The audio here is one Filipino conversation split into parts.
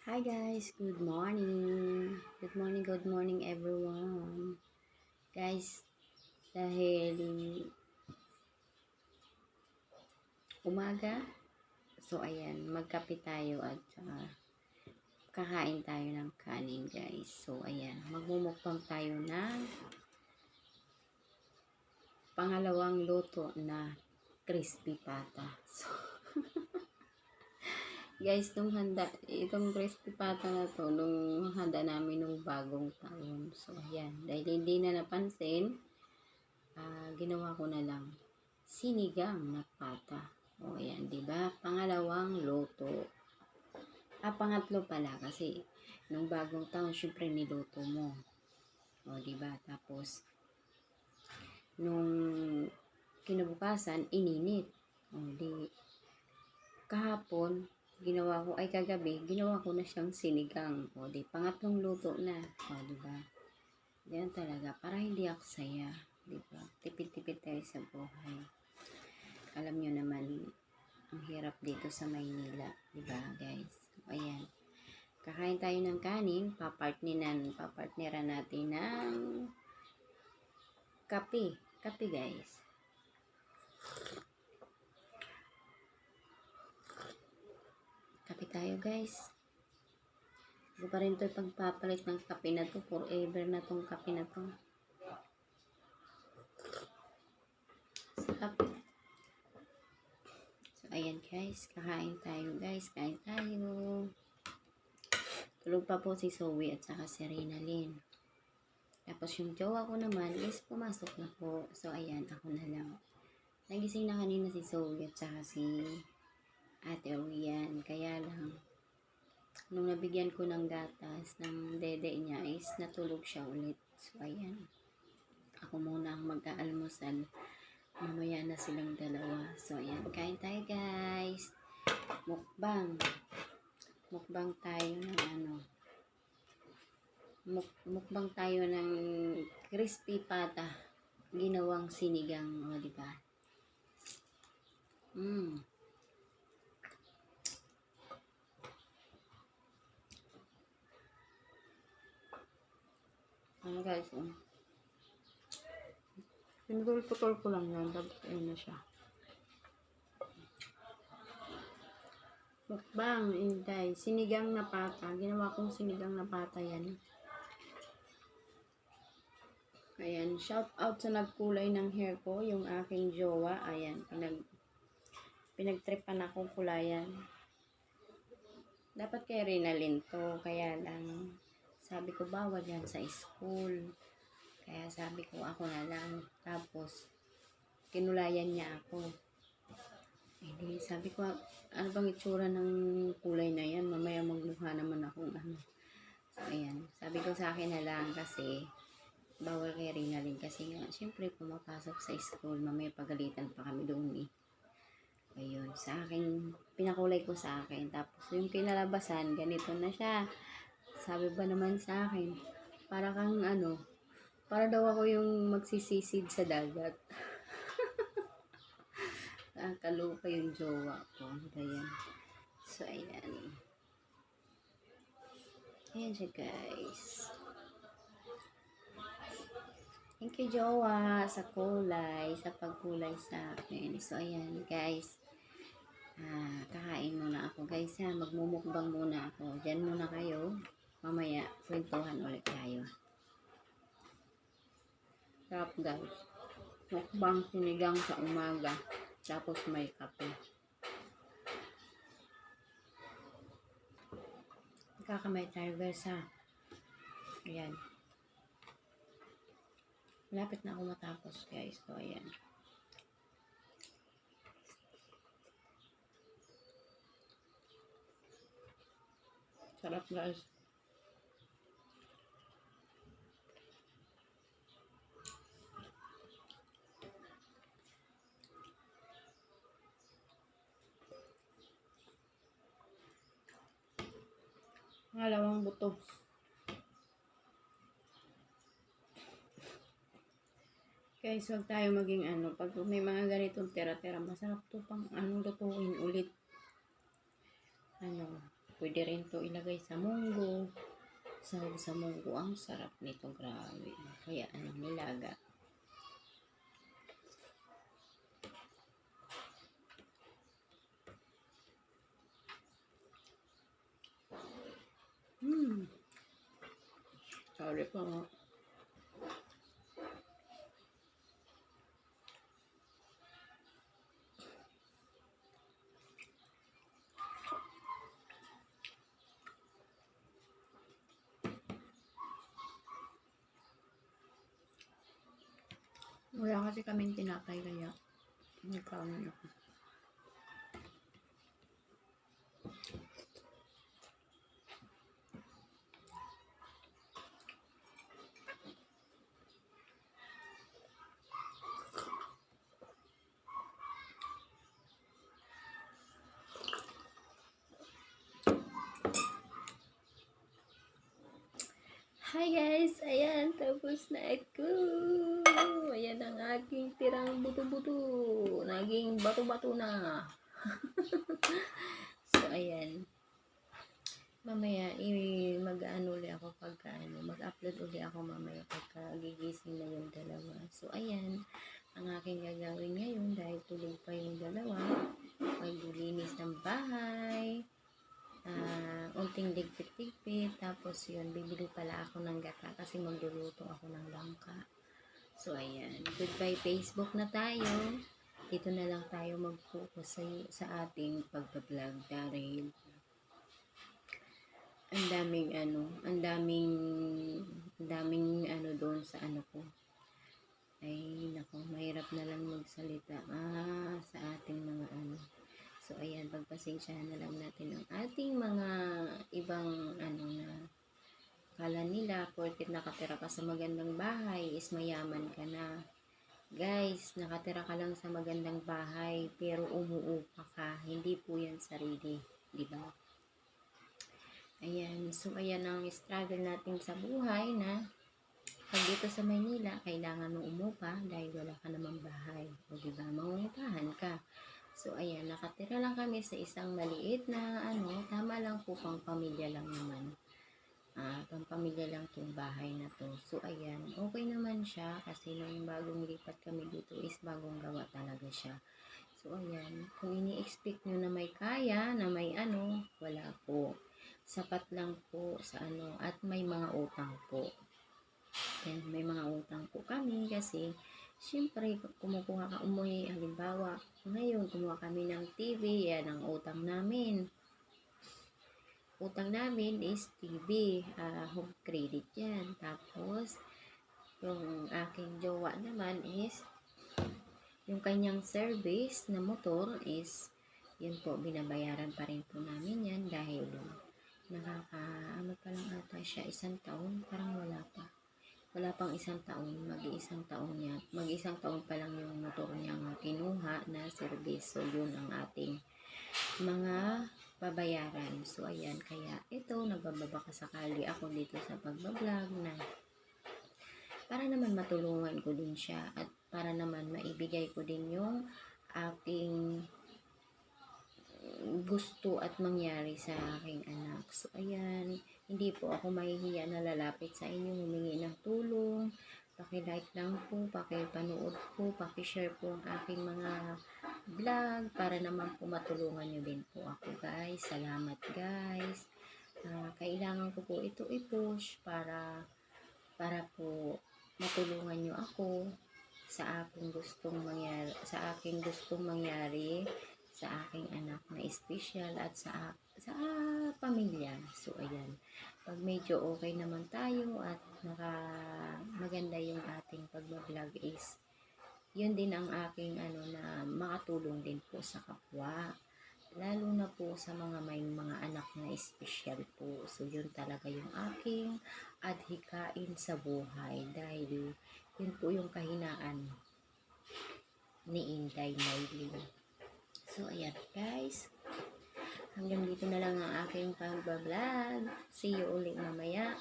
Hi guys, good morning. Good morning everyone. Guys, dahil umaga, so ayan, magkape tayo at kakain tayo ng kanin guys. So ayan, magmumukbang tayo ng pangalawang luto na crispy pata. So, guys, itong crispy pata na to, nung handa namin nung bagong taon. So ayan, dahil hindi na napansin, ginawa ko na lang sinigang na pata. O ayan, 'di ba? Pangalawang luto. Pangatlo pala kasi nung bagong taon syempre niluto mo. O 'di ba? Tapos nung kinabukasan ininit. O di kahapon kagabi ginawa ko na siyang sinigang. O di pangatlong luto na. O 'di ba? Ganyan talaga para hindi aksaya, 'di ba? Tipid-tipid tayo sa buhay. Alam nyo naman, ang hirap dito sa Maynila, di ba guys? Ayan. Kakain tayo ng kanin, papartneran natin ng kape. Kape guys. Kape tayo guys. Hindi pa rin ito pagpapalit ng kape na to. Forever na tong kape na to. Sa kape. Ayan guys, kakain tayo guys, kain tayo. Tulog pa po si Zoe at saka si Reynalyn. Tapos yung jowa ko naman is pumasok na po. So ayan, ako na lang. Nagising na kanina si Zoe at saka si Ate Oyan. Kaya lang, nung nabigyan ko ng gatas ng dede niya is natulog siya ulit. So ayan, ako muna ang mag-aalmusal. Mamaya na silang dalawa. So, ayan. Kain tayo, guys. Mukbang. Mukbang tayo ng mukbang tayo ng crispy pata. Ginawang sinigang. O, diba? Ano, guys? Pinutol-putol ko lang yan. Tapos, ayun na siya. Mukbang, inday. Sinigang na pata. Ginawa kong sinigang na pata yan. Ayan, shout out sa nagkulay ng hair ko, yung aking jowa. Ayan, pinagtripan akong kulayan. Dapat kay Reynalyn to, kaya lang sabi ko bawal yan sa school. Kaya sabi ko ako na lang. Tapos kinulayan niya ako. Hindi, sabi ko, ano bang itsura ng kulay na yan? Mamaya magmukha naman akong ano. So, ayan. Sabi ko sa akin na lang kasi bawal kay Reynalyn kasi nga, syempre pumapasok sa school, mamaya pagalitan pa kami doon eh. Ayun, sa akin, pinakulay ko sa akin. Tapos yung kinalabasan, ganito na siya. Sabi ba naman sa akin, para kang para daw ako yung magsisisid sa dagat. Kaloka yung jowa ko. Ayan. So, ayan. Ayan siya, guys. Thank you, jowa, sa kulay, sa pagkulay sa akin. So, ayan, guys. Kakain muna ako, guys, ha. Magmumukbang muna ako. Diyan muna kayo. Mamaya, kwentuhan ulit tayo. Sarap, guys. Mukbang sinigang sa umaga. Tapos may kape. Kakamay tayo, guys, ha. Ayan. Malapit na ako matapos, guys. So, ayan. Sarap, guys. Pangalawang buto. Guys, huwag tayo maging pag may mga ganitong tira-tira, masarap to pang lutuin ulit. Pwede rin to ilagay sa munggo. Sahog sa munggo, ang sarap nito, grabe. Kaya nilaga. Sorry po. Wala kasi kaming tinapay kaya nagkaon ako. Hi guys! Ayan, tapos na ako. Ayan ang aking tirang buto-buto. Naging bato-bato na. So, ayan. Mamaya, mag-ano ulit ako pagka mag-upload ulit ako mamaya pagka gigising na yung dalawa. So, ayan. Ang aking gagawin ngayon dahil tulog pa yung dalawa. Maglinis ng bahay. Unting ligpit-ligpit, tapos yun, bibili pala ako ng gata kasi magluluto ako ng langka. So ayan, goodbye Facebook na tayo. Dito na lang tayo mag-focus sa ating pagbablog dahil ang daming doon sa ko. Ay nako, mahirap na lang magsalita sa ating mga So, ayan, pagpasensyahan na lang natin ang ating mga ibang na kala nila, porket nakatira ka sa magandang bahay, is mayaman ka na. Guys, nakatira ka lang sa magandang bahay, pero umuupa ka. Hindi po yan sarili, di ba? Ayan, so ayan ang struggle natin sa buhay na pag dito sa Maynila, kailangan mo umupa dahil wala ka namang bahay. O di ba, mangungupahan ka. So, ayan, nakatira lang kami sa isang maliit na tama lang po, pang pamilya lang naman. Pang pamilya lang tong bahay na to. So, ayan, okay naman siya kasi nung bagong lipat kami dito is bagong gawa talaga siya. So, ayan, kung ini-expect nyo na may kaya, na may wala po. Sapat lang po sa at may mga utang po. Ayan, may mga utang po kami kasi siyempre, kumukuha ka halimbawa, ngayon, kumuha kami ng TV, yan ang utang namin. Utang namin is TV, home credit yan. Tapos, yung aking jowa naman is, yung kanyang service na motor is, yun po, binabayaran pa rin po namin yan dahil pa lang ata siya, 1 taon, parang wala pang 1 taon, mag-iisang taon pa lang yung motor niyang kinuha na service. So, yun ang ating mga babayaran. So, ayan, kaya ito, nagbabaka sakali ako dito sa pagbablog na para naman matulungan ko din siya at para naman maibigay ko din yung aking gusto at mangyari sa aking anak. So, ayan, hindi po ako mahihiya na lalapit sa inyo, humingi ng tulong. Paki-like lang po, paki-panood po, paki-share po ang aking mga vlog para naman po matulungan nyo din po ako, guys. Salamat, guys. Kailangan ko po ito i-push para po matulungan nyo ako sa aking gustong mangyari sa aking anak na special at sa pamilya. So, ayan. Pag medyo okay naman tayo at maganda yung ating pagbablog is, yun din ang aking na makatulong din po sa kapwa. Lalo na po sa may mga anak na special po. So, yun talaga yung aking adhikain sa buhay dahil yun po yung kahinaan ni Inday Maylin. So, ayan guys. Hanggang dito na lang ang aking pag-vlog. See you ulit mamaya.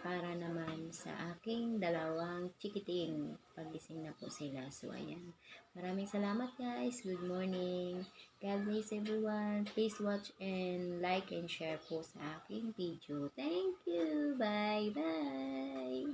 para naman sa aking dalawang chikiting. Pagising na po sila. So, ayan. Maraming salamat guys. Good morning. God bless everyone. Please watch and like and share po sa aking video. Thank you. Bye-bye.